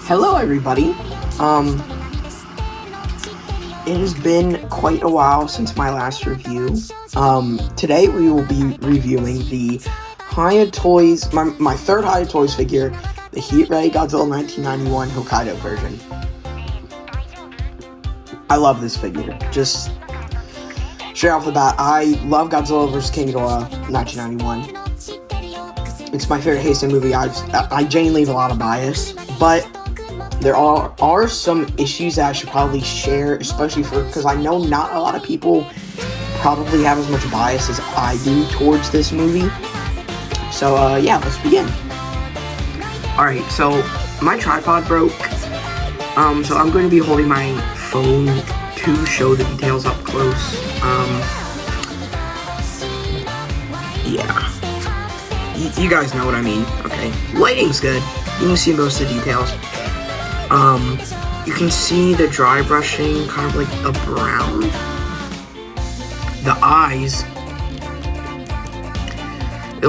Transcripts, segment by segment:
Hello everybody. It has been quite a while since my last review. Today we will be reviewing the Hiya Toys, my third Hiya Toys figure, the Hiya Godzilla 1991 Hokkaido version. I love this figure. Just straight off the bat, I love Godzilla vs. King Ghidorah 1991. It's my favorite Heisei movie. I genuinely have a lot of bias, but there are some issues that I should probably share, especially because I know not a lot of people probably have as much bias as I do towards this movie. So yeah, let's begin. Alright, so my tripod broke, so I'm going to be holding my phone to show the details up close. Yeah. You guys know what I mean, okay? Lighting's good. You can see most of the details. You can see the dry brushing, kind of like a brown. The eyes, they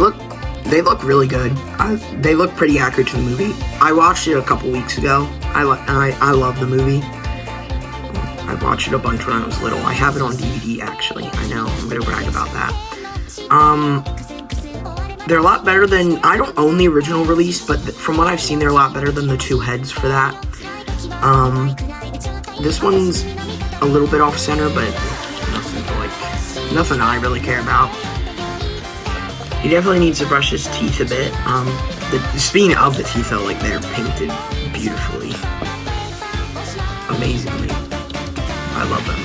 look really good. They look pretty accurate to the movie. I watched it a couple weeks ago. I love the movie. I watched it a bunch when I was little. I have it on DVD, actually. I know, I'm gonna brag about that. They're a lot better than, I don't own the original release, but from what I've seen, they're a lot better than the two heads for that. This one's a little bit off center, but nothing I really care about. He definitely needs to brush his teeth a bit. Speaking of the teeth, though, like, they're painted beautifully. Amazingly. I love them.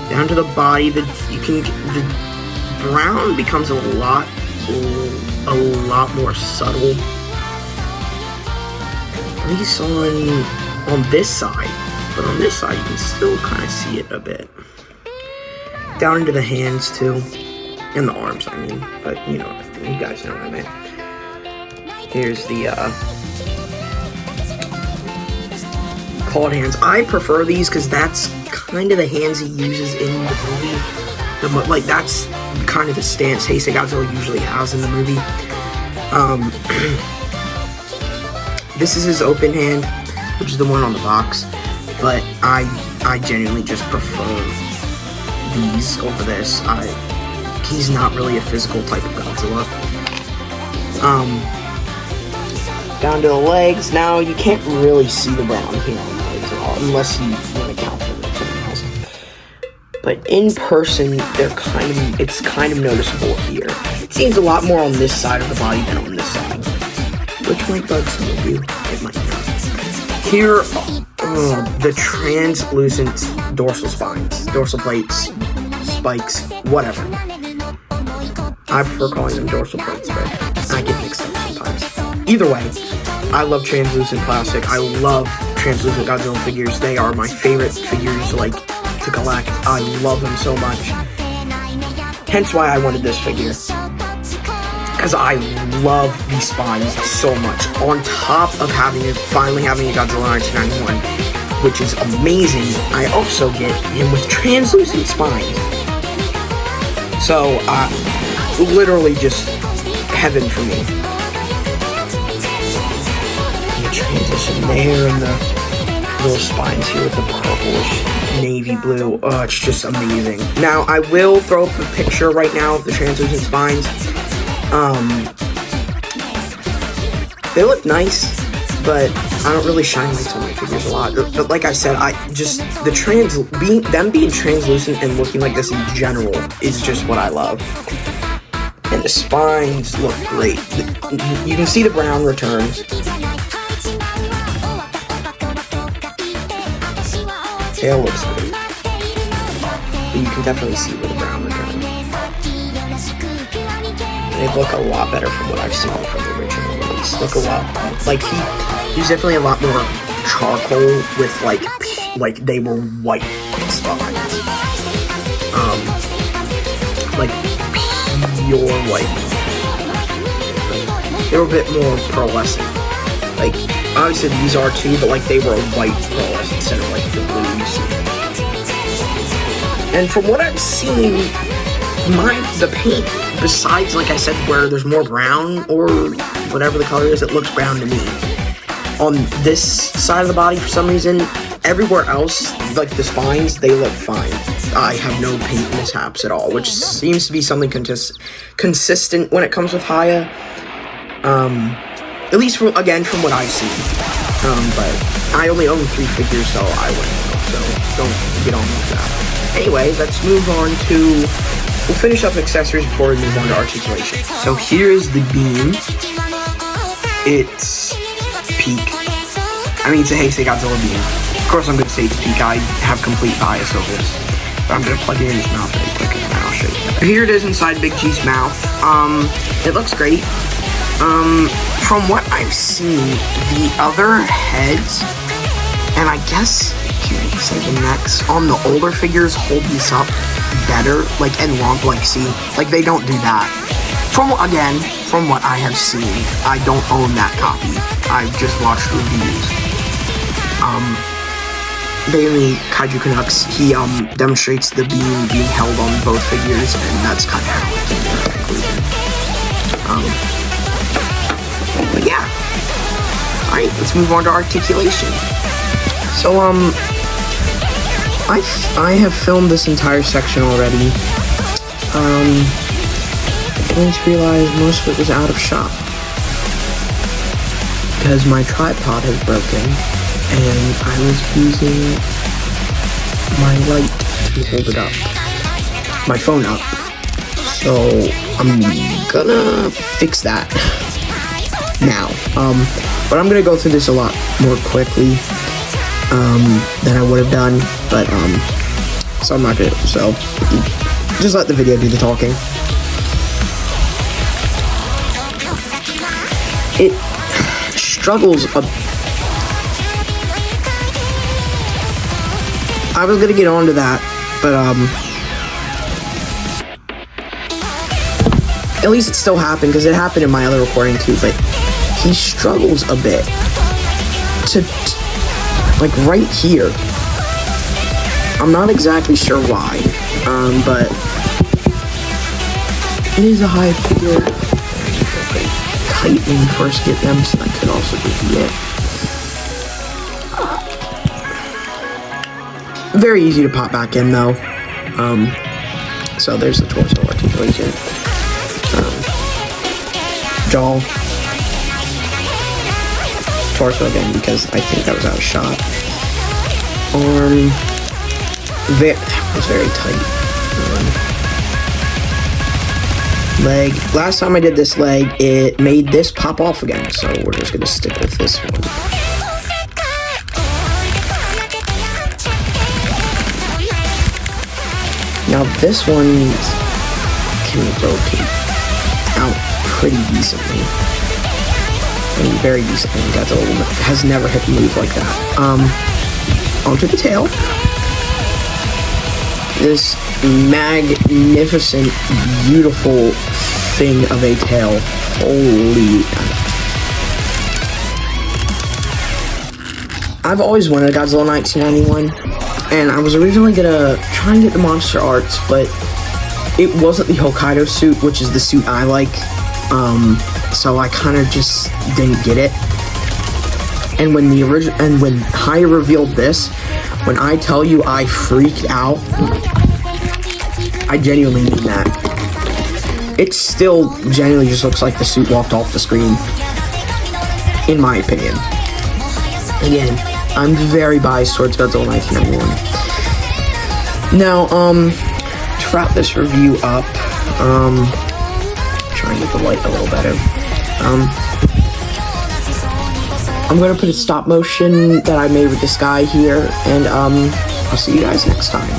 Down to the body, the brown becomes a lot more subtle. At least on this side, but on this side you can still kind of see it a bit. Down into the hands too, and the arms, I mean, but you guys know what I meant. Here's the clawed hands. I prefer these because that's kind of the hands he uses in the movie. Like, that's kind of the stance Heisei Godzilla usually has in the movie. This is his open hand, which is the one on the box, but I genuinely just prefer these over this. He's not really a physical type of Godzilla. Down to the legs. Now, you can't really see the brown here on the legs at all, unless you want to count them. But in person, it's kind of noticeable here. It seems a lot more on this side of the body than on this side, which might bug some of you. It might not. Here, the translucent dorsal spines, dorsal plates, spikes, whatever. I prefer calling them dorsal plates, but I get mixed up sometimes. Either way, I love translucent plastic. I love translucent Godzilla figures. They are my favorite figures, like, to collect. I love them so much. Hence why I wanted this figure. Because I love these spines so much. On top of finally having a Godzilla 1991, which is amazing, I also get him with translucent spines. So, literally just heaven for me. And the transition there and the little spines here with the purplish navy blue. Oh, it's just amazing. Now, I will throw up a picture right now of the translucent spines. They look nice, but I don't really shine lights on my figures a lot. But like I said, them being translucent and looking like this in general is just what I love. And the spines look great. You can see the brown returns. Tail looks great, but you can definitely see where the brown returns. They look a lot better from what I've seen from the original release. Look a lot, like he's definitely a lot more charcoal with like they were white spines, like pure white. They were a bit more pearlescent. Like, obviously these are too, but like they were a white pearlescent instead of like the blue you see. And from what I've seen, the paint, besides, like I said, where there's more brown or whatever the color is, it looks brown to me. On this side of the body, for some reason, everywhere else, like the spines, they look fine. I have no paint mishaps at all, which seems to be something consistent when it comes with Hiya. At least, again, from what I've seen. But I only own 3 figures, so I wouldn't know, so don't get on with that. Anyway, let's move on to... We'll finish up accessories before we move on to articulation. So here's the beam. It's peak. I mean, it's a Heisei Godzilla beam. Of course I'm going to say it's peak. I have complete bias over this. But I'm going to plug it in his mouth really quick and then I'll show you. Here it is inside Big G's mouth. It looks great. From what I've seen, the other heads, and I guess here you say the necks on the older figures hold this up better, like, and long, like, see, like, they don't do that. From what I have seen, I don't own that copy. I've just watched reviews. Bailey Kaiju Canucks, he demonstrates the beam being held on both figures, and that's kind of how I came to that conclusion. But yeah. Alright, let's move on to articulation. So, I have filmed this entire section already. I just realized most of it was out of shot. Because my tripod has broken, and I was using my light to hold it up. My phone up. So, I'm gonna fix that now. But I'm gonna go through this a lot more quickly than I would have done, but so I'm not gonna, so just let the video do the talking. It struggles I was gonna get onto that, but at least it still happened, because it happened in my other recording too, but he struggles a bit to like right here. I'm not exactly sure why, but it is a high figure. Tight when you first get them, so that could also be it. Very easy to pop back in though. So there's the torso articulation. Jaw. Torso again, because I think that was out of shot. Arm. That was very tight. Leg. Last time I did this leg, it made this pop off again, so we're just gonna stick with this one. Now this one can rotate out pretty decently. I mean, very decently. Godzilla has never hit a move like that. Onto the tail. This magnificent, beautiful thing of a tail. Holy. I've always wanted a Godzilla 1991, and I was originally gonna try and get the Monster Arts, but it wasn't the Hokkaido suit, which is the suit I like. So I kind of just didn't get it. And when when Hiya revealed this, when I tell you I freaked out, I genuinely mean that. It still genuinely just looks like the suit walked off the screen, in my opinion. Again, I'm very biased towards Godzilla 1991. Now, to wrap this review up, try and get the light a little better. I'm gonna put a stop motion that I made with this guy here, and I'll see you guys next time.